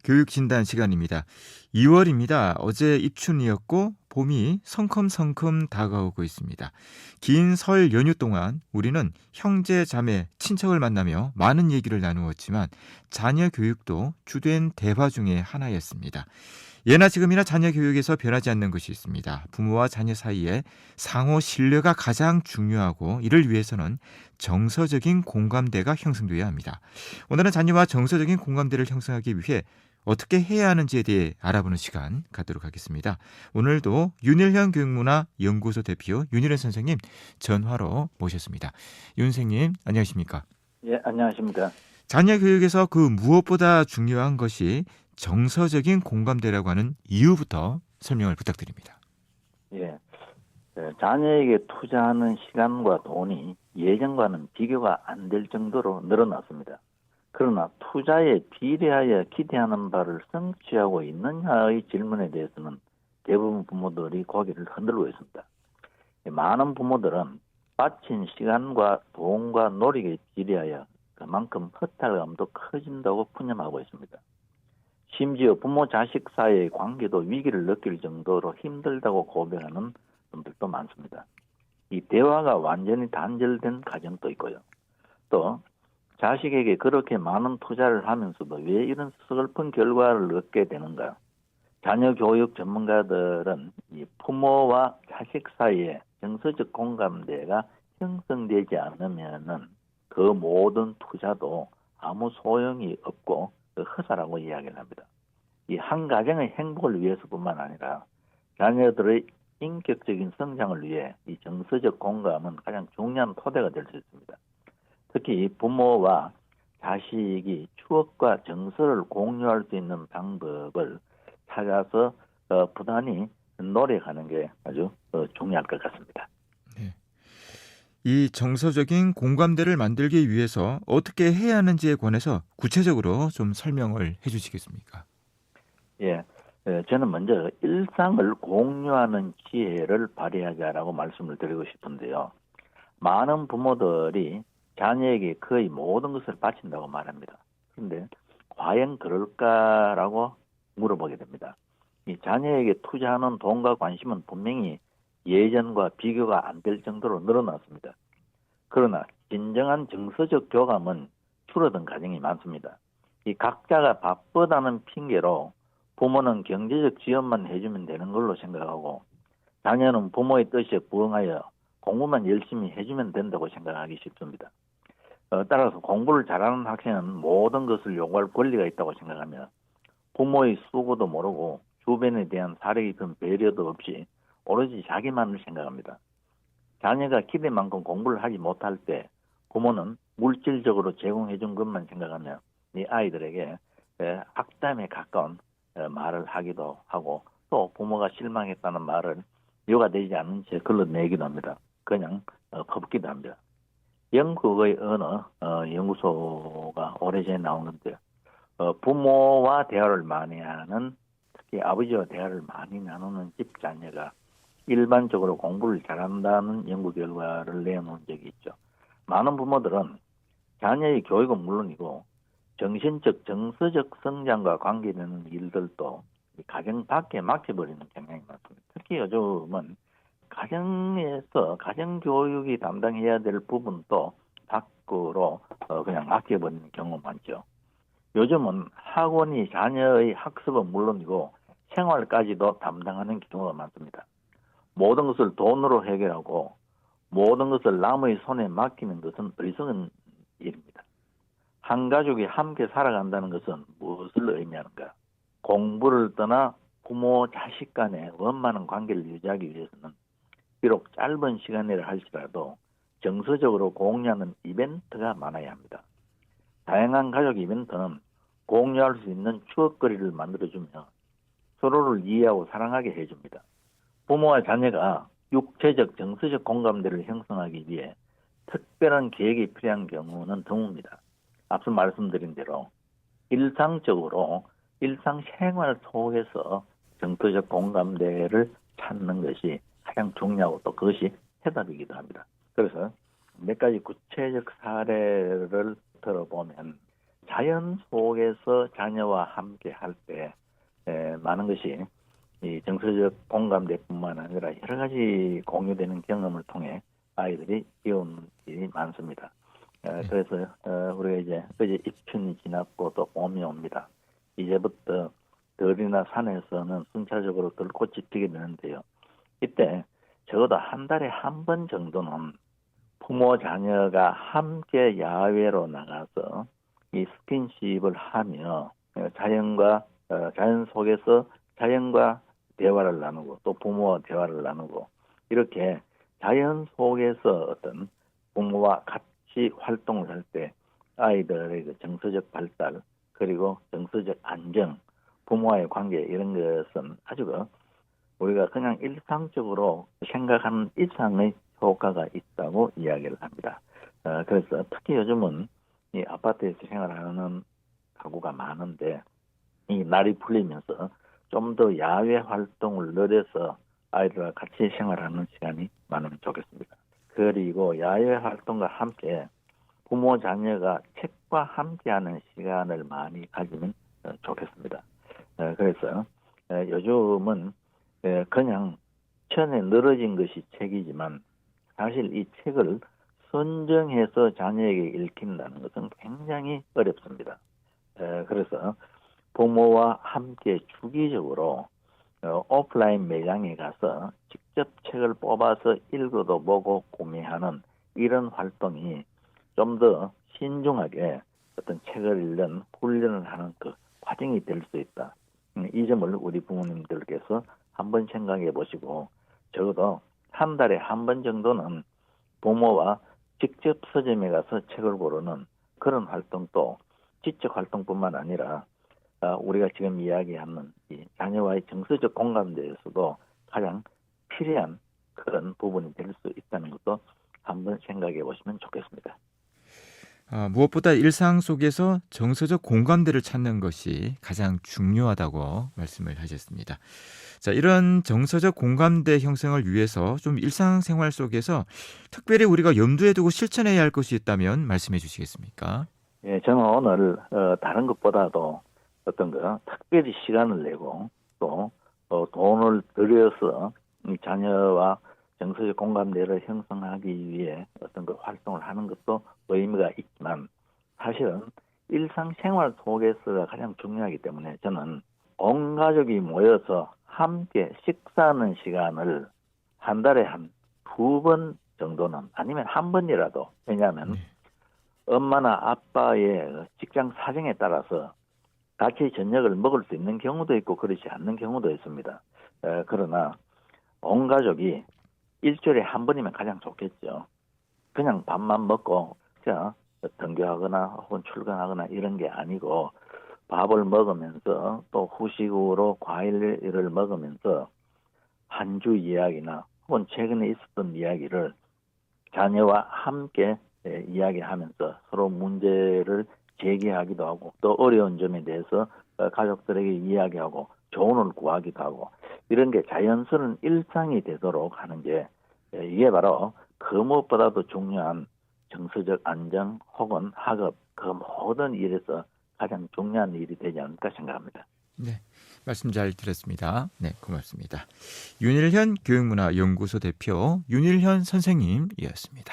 교육 진단 시간입니다. 2월입니다. 어제 입춘이었고 봄이 성큼성큼 다가오고 있습니다. 긴 설 연휴 동안 우리는 형제, 자매, 친척을 만나며 많은 얘기를 나누었지만 자녀 교육도 주된 대화 중에 하나였습니다. 예나 지금이나 자녀 교육에서 변하지 않는 것이 있습니다. 부모와 자녀 사이에 상호 신뢰가 가장 중요하고 이를 위해서는 정서적인 공감대가 형성돼야 합니다. 오늘은 자녀와 정서적인 공감대를 형성하기 위해 어떻게 해야 하는지에 대해 알아보는 시간 갖도록 하겠습니다. 오늘도 윤일현 교육문화 연구소 대표 윤일현 선생님 전화로 모셨습니다. 윤 선생님 안녕하십니까? 예, 안녕하십니까. 자녀 교육에서 그 무엇보다 중요한 것이 정서적인 공감대라고 하는 이유부터 설명을 부탁드립니다. 예, 자녀에게 투자하는 시간과 돈이 예전과는 비교가 안 될 정도로 늘어났습니다. 그러나 투자에 비례하여 기대하는 바를 성취하고 있느냐의 질문에 대해서는 대부분 부모들이 고개를 흔들고 있습니다. 많은 부모들은 바친 시간과 돈과 노력에 비례하여 그만큼 허탈감도 커진다고 푸념하고 있습니다. 심지어 부모 자식 사이의 관계도 위기를 느낄 정도로 힘들다고 고백하는 분들도 많습니다. 이 대화가 완전히 단절된 가정도 있고요. 또 자식에게 그렇게 많은 투자를 하면서도 왜 이런 서글픈 결과를 얻게 되는가? 자녀 교육 전문가들은 이 부모와 자식 사이에 정서적 공감대가 형성되지 않으면은 그 모든 투자도 아무 소용이 없고 허사라고 이야기를 합니다. 이 한 가정의 행복을 위해서뿐만 아니라 자녀들의 인격적인 성장을 위해 이 정서적 공감은 가장 중요한 토대가 될 수 있습니다. 특히 부모와 자식이 추억과 정서를 공유할 수 있는 방법을 찾아서 부단히 노력하는 게 아주 중요할 것 같습니다. 네. 이 정서적인 공감대를 만들기 위해서 어떻게 해야 하는지에 관해서 구체적으로 좀 설명을 해 주시겠습니까? 예, 저는 먼저 일상을 공유하는 지혜를 발휘하자라고 말씀을 드리고 싶은데요. 많은 부모들이 자녀에게 거의 모든 것을 바친다고 말합니다. 그런데 과연 그럴까라고 물어보게 됩니다. 이 자녀에게 투자하는 돈과 관심은 분명히 예전과 비교가 안 될 정도로 늘어났습니다. 그러나 진정한 정서적 교감은 줄어든 가정이 많습니다. 이 각자가 바쁘다는 핑계로 부모는 경제적 지원만 해주면 되는 걸로 생각하고 자녀는 부모의 뜻에 부응하여 공부만 열심히 해주면 된다고 생각하기 쉽습니다. 따라서 공부를 잘하는 학생은 모든 것을 요구할 권리가 있다고 생각하며 부모의 수고도 모르고 주변에 대한 사려 깊은 배려도 없이 오로지 자기만을 생각합니다. 자녀가 기대만큼 공부를 하지 못할 때 부모는 물질적으로 제공해 준 것만 생각하며 이 아이들에게 악담에 가까운 말을 하기도 하고 또 부모가 실망했다는 말을 이유가 되지 않은 채 걸러내기도 합니다. 그냥 퍼붓기도 합니다. 영국의 어느 연구소가 오래전에 나오는데 부모와 대화를 많이 하는 특히 아버지와 대화를 많이 나누는 집 자녀가 일반적으로 공부를 잘한다는 연구 결과를 내놓은 적이 있죠. 많은 부모들은 자녀의 교육은 물론이고 정신적, 정서적 성장과 관계되는 일들도 가정 밖에 맡겨버리는 경향이 많습니다. 특히 요즘은 가정에서 가정교육이 담당해야 될 부분도 밖으로 그냥 맡겨버리는 경우가 많죠. 요즘은 학원이 자녀의 학습은 물론이고 생활까지도 담당하는 경우가 많습니다. 모든 것을 돈으로 해결하고 모든 것을 남의 손에 맡기는 것은 어리석은 일입니다. 한 가족이 함께 살아간다는 것은 무엇을 의미하는가? 공부를 떠나 부모, 자식 간의 원만한 관계를 유지하기 위해서는 비록 짧은 시간이라 할지라도 정서적으로 공유하는 이벤트가 많아야 합니다. 다양한 가족 이벤트는 공유할 수 있는 추억거리를 만들어주며 서로를 이해하고 사랑하게 해줍니다. 부모와 자녀가 육체적, 정서적 공감대를 형성하기 위해 특별한 계획이 필요한 경우는 드뭅니다. 앞서 말씀드린 대로 일상적으로 일상생활 속에서 정서적 공감대를 찾는 것이 가장 중요하고 또 그것이 해답이기도 합니다. 그래서 몇 가지 구체적 사례를 들어보면 자연 속에서 자녀와 함께 할 때 많은 것이 이 정서적 공감대뿐만 아니라 여러 가지 공유되는 경험을 통해 아이들이 배우는 일이 많습니다. 그래서 우리가 이제 어제 입춘이 지났고 또 봄이 옵니다. 이제부터 들이나 산에서는 순차적으로 들꽃이 피게 되는데요. 이때 적어도 한 달에 한 번 정도는 부모 자녀가 함께 야외로 나가서 이 스킨십을 하며 자연 속에서 자연과 대화를 나누고 또 부모와 대화를 나누고 이렇게 자연 속에서 어떤 부모와 같이 활동을 할 때 아이들의 그 정서적 발달 그리고 정서적 안정, 부모와의 관계 이런 것은 아주 우리가 그냥 일상적으로 생각하는 이상의 효과가 있다고 이야기를 합니다. 그래서 특히 요즘은 이 아파트에서 생활하는 가구가 많은데 이 날이 풀리면서 좀 더 야외 활동을 늘려서 아이들과 같이 생활하는 시간이 많으면 좋겠습니다. 그리고 야외 활동과 함께 부모 자녀가 책과 함께하는 시간을 많이 가지면 좋겠습니다. 그래서 요즘은 그냥 천에 늘어진 것이 책이지만 사실 이 책을 선정해서 자녀에게 읽힌다는 것은 굉장히 어렵습니다. 그래서 부모와 함께 주기적으로 오프라인 매장에 가서 직접 책을 뽑아서 읽어도 보고 구매하는 이런 활동이 좀 더 신중하게 어떤 책을 읽는 훈련을 하는 그 과정이 될 수 있다. 이 점을 우리 부모님들께서 한번 생각해 보시고 적어도 한 달에 한 번 정도는 부모와 직접 서점에 가서 책을 고르는 그런 활동도 지적 활동뿐만 아니라 우리가 지금 이야기하는 이 자녀와의 정서적 공감대에서도 가장 필요한 그런 부분이 될 수 있다는 것도 한번 생각해 보시면 좋겠습니다. 무엇보다 일상 속에서 정서적 공감대를 찾는 것이 가장 중요하다고 말씀을 하셨습니다. 자, 이런 정서적 공감대 형성을 위해서 좀 일상생활 속에서 특별히 우리가 염두에 두고 실천해야 할 것이 있다면 말씀해 주시겠습니까? 예, 저는 오늘 다른 것보다도 어떤 거 특별히 시간을 내고 또 돈을 들여서 이 자녀와 정서적 공감대를 형성하기 위해 어떤 그 활동을 하는 것도 의미가 있지만 사실은 일상생활 속에서가 가장 중요하기 때문에 저는 온 가족이 모여서 함께 식사하는 시간을 한 달에 한 2번 정도는 아니면 한 번이라도 왜냐하면 엄마나 아빠의 직장 사정에 따라서 같이 저녁을 먹을 수 있는 경우도 있고 그렇지 않는 경우도 있습니다. 그러나 온 가족이 일주일에 한 번이면 가장 좋겠죠. 그냥 밥만 먹고 그냥 등교하거나 혹은 출근하거나 이런 게 아니고 밥을 먹으면서 또 후식으로 과일을 먹으면서 한 주 이야기나 혹은 최근에 있었던 이야기를 자녀와 함께 이야기하면서 서로 문제를 제기하기도 하고 또 어려운 점에 대해서 가족들에게 이야기하고 조언을 구하기도 하고 이런 게 자연스러운 일상이 되도록 하는 게 이게 바로 그 무엇보다도 중요한 정서적 안정 혹은 학업 그 모든 일에서 가장 중요한 일이 되지 않을까 생각합니다. 네, 말씀 잘 들었습니다. 네, 고맙습니다. 윤일현 교육문화연구소 대표 윤일현 선생님이었습니다.